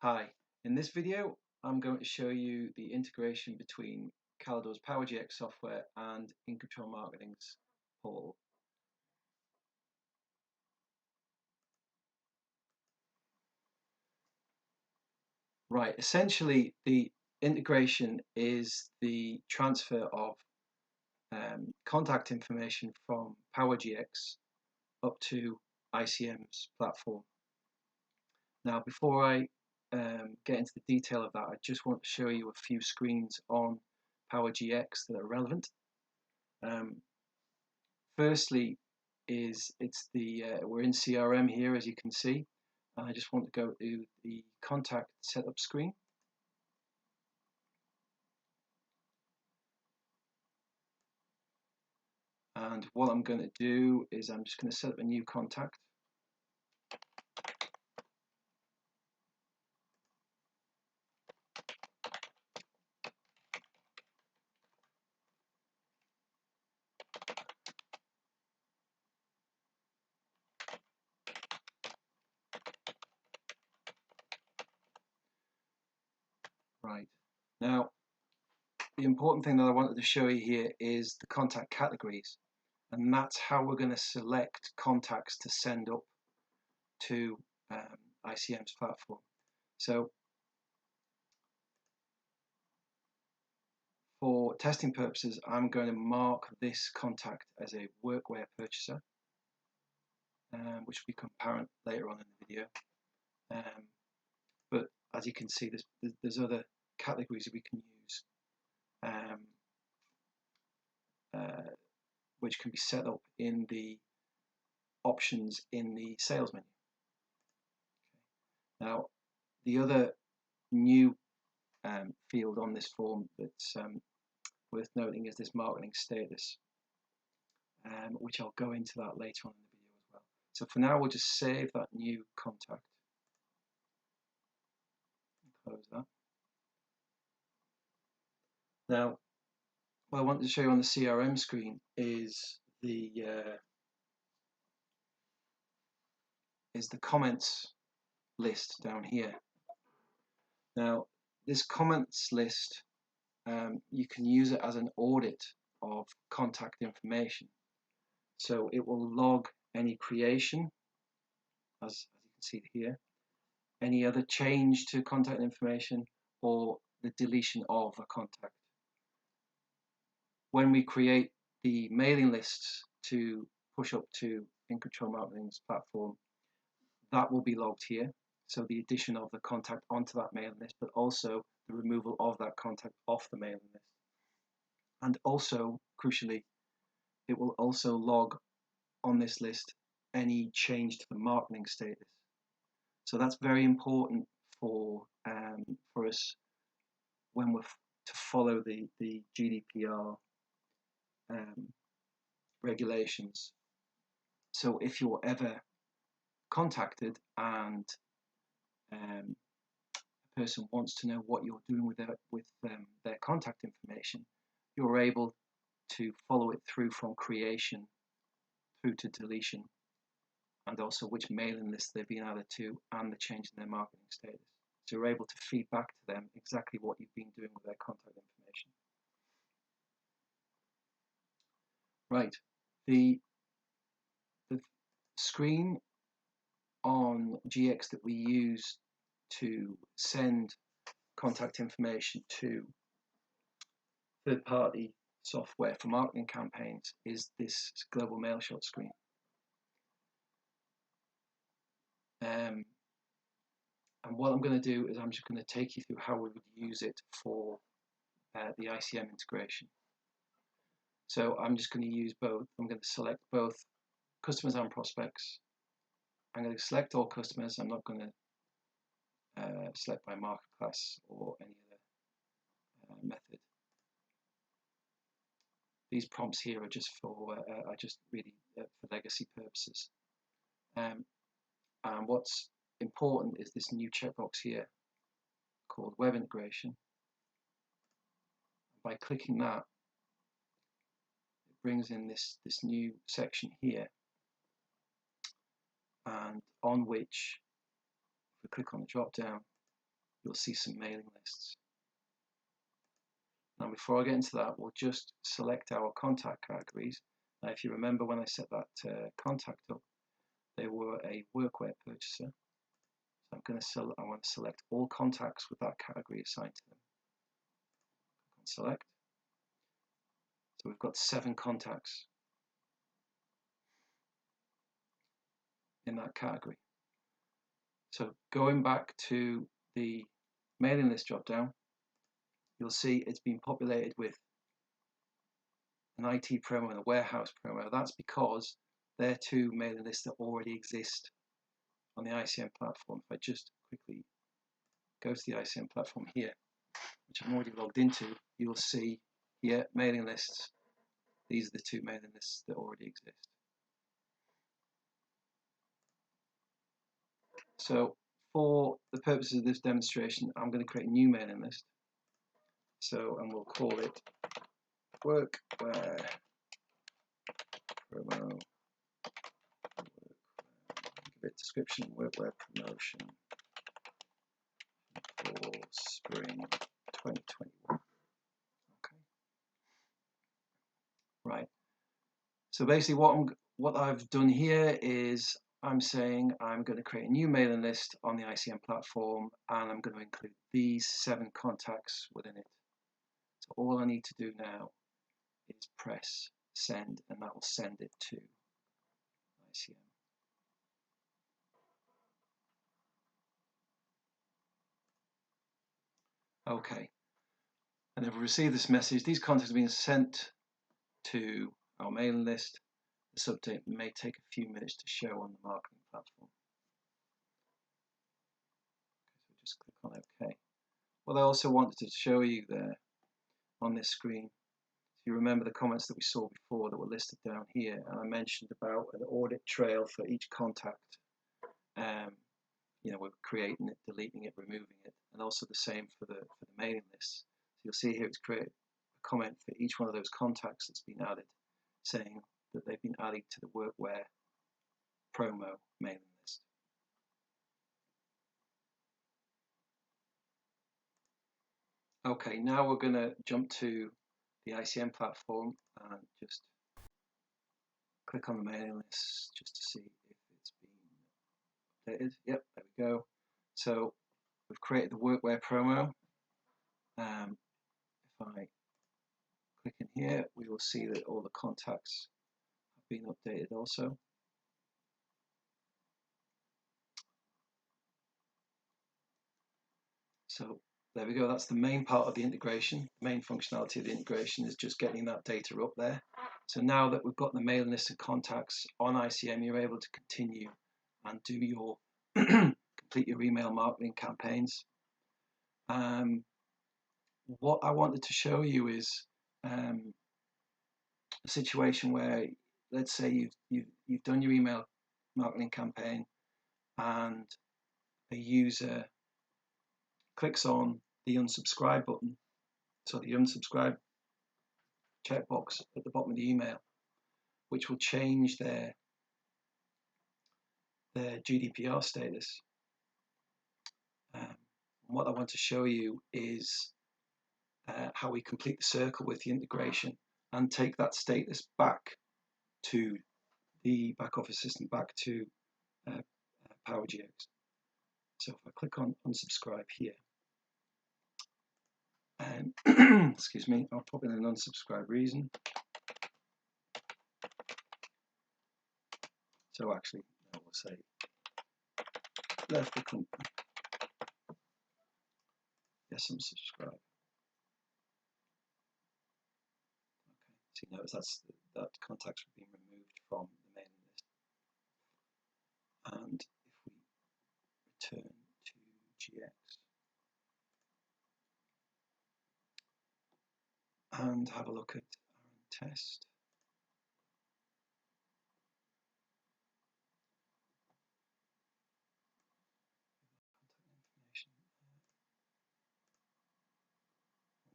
Hi, in this video I'm going to show you the integration between Calidore's PowerGX software and Incontrol Marketing's portal. Right, essentially the integration is the transfer of contact information from PowerGX up to ICM's platform. Now before I get into the detail of that, I just want to show you a few screens on PowerGX that are relevant. Firstly, we're in CRM here, as you can see. I just want to go to the contact setup screen. And what I'm going to do is I'm just going to set up a new contact. Right. Now, the important thing that I wanted to show you here is the contact categories. And that's how we're going to select contacts to send up to ICM's platform. So for testing purposes, I'm going to mark this contact as a workwear purchaser, which will become apparent later on in the video. But as you can see, there's other categories that we can use, which can be set up in the options in the sales menu. Okay. Now, the other new field on this form that's worth noting is this marketing status, which I'll go into that later on in the video as well. So for now, we'll just save that new contact and close that. Now, what I wanted to show you on the CRM screen is the comments list down here. Now, this comments list, you can use it as an audit of contact information. So it will log any creation, as you can see here, any other change to contact information, or the deletion of a contact. When we create the mailing lists to push up to Incontrol Marketing's platform, that will be logged here. So the addition of the contact onto that mailing list, but also the removal of that contact off the mailing list. And also, crucially, it will also log on this list any change to the marketing status. So that's very important for us when we're to follow the GDPR regulations. So if you're ever contacted and a person wants to know what you're doing with their contact information, you're able to follow it through from creation through to deletion, and also which mailing list they've been added to and the change in their marketing status. So you're able to feed back to them exactly what you've been doing with their contact information. Right, the screen on GX that we use to send contact information to third-party software for marketing campaigns is this global mail shot screen. And what I'm going to do is I'm just going to take you through how we would use it for the ICM integration. So I'm just going to use both. I'm going to select both customers and prospects. I'm going to select all customers. I'm not going to select by market class or any other method. These prompts here are just for for legacy purposes. And what's important is this new checkbox here called Web Integration. By clicking that, it brings in this new section here, and on which, if we click on the drop down, you'll see some mailing lists. Now before I get into that, we'll just select our contact categories. Now if you remember when I set that contact up, they were a workwear purchaser. So I want to select all contacts with that category assigned to them. Click on select. So we've got 7 contacts in that category. So going back to the mailing list drop down, you'll see it's been populated with an IT promo and a warehouse promo. That's because they're 2 mailing lists that already exist on the ICM platform. If I just quickly go to the ICM platform here, which I'm already logged into, you'll see here mailing lists. These are the 2 mailing lists that already exist. So for the purposes of this demonstration, I'm going to create a new mailing list. And we'll call it workwear promo. Give it description, workwear promotion for spring 2021. Okay. Right. So basically what I've done here is I'm saying I'm going to create a new mailing list on the ICM platform, and I'm going to include these 7 contacts within it. So all I need to do now is press send, and that will send it to ICM. Okay, and if we receive this message, these contacts have been sent to our mailing list. This update may take a few minutes to show on the marketing platform. So just click on OK. What I also wanted to show you there on this screen, if you remember the comments that we saw before that were listed down here, and I mentioned about an audit trail for each contact. We're creating it, deleting it, removing it, and also the same for the mailing list. So you'll see here it's created a comment for each one of those contacts that's been added, saying that they've been added to the workwear promo mailing list. Okay, now we're going to jump to the ICM platform and just click on the mailing list just to see if it's been updated. Yep, there we go. So we've created the workwear promo. If I click in here, we will see that all the contacts have been updated also. So there we go, that's the main part of the integration. The main functionality of the integration is just getting that data up there. So now that we've got the mailing list of contacts on ICM, you're able to continue and do your complete your email marketing campaigns. What I wanted to show you is a situation where, let's say you've done your email marketing campaign and a user clicks on the unsubscribe button, so the unsubscribe checkbox at the bottom of the email, which will change their GDPR status. What I want to show you is how we complete the circle with the integration and take that status back to the back office system, back to PowerGX. So if I click on unsubscribe here, and excuse me, I'll pop in an unsubscribe reason. So actually, I will say left the company. Yes, unsubscribe. Okay, so you notice that contacts have been removed from the mailing list. And if we return to GX and have a look at our test.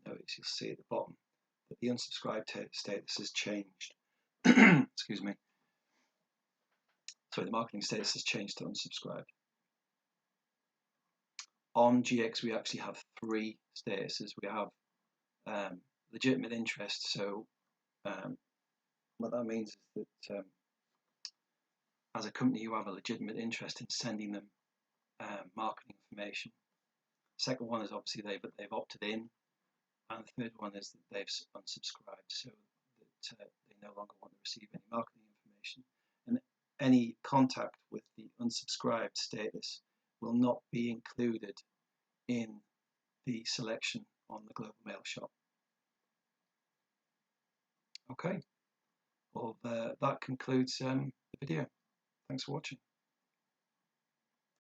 Notice you'll see at the bottom that the unsubscribe status has changed. Excuse me. Sorry, the marketing status has changed to unsubscribed. on GX we actually have 3 statuses. We have legitimate interest, so what that means is that as a company you have a legitimate interest in sending them marketing information. Second one is obviously they've opted in, and the third one is that they've unsubscribed, so that they no longer want to receive any marketing information. And any contact with the unsubscribed status will not be included in the selection on the Global Mail Shop. Okay, well that concludes the video. Thanks for watching.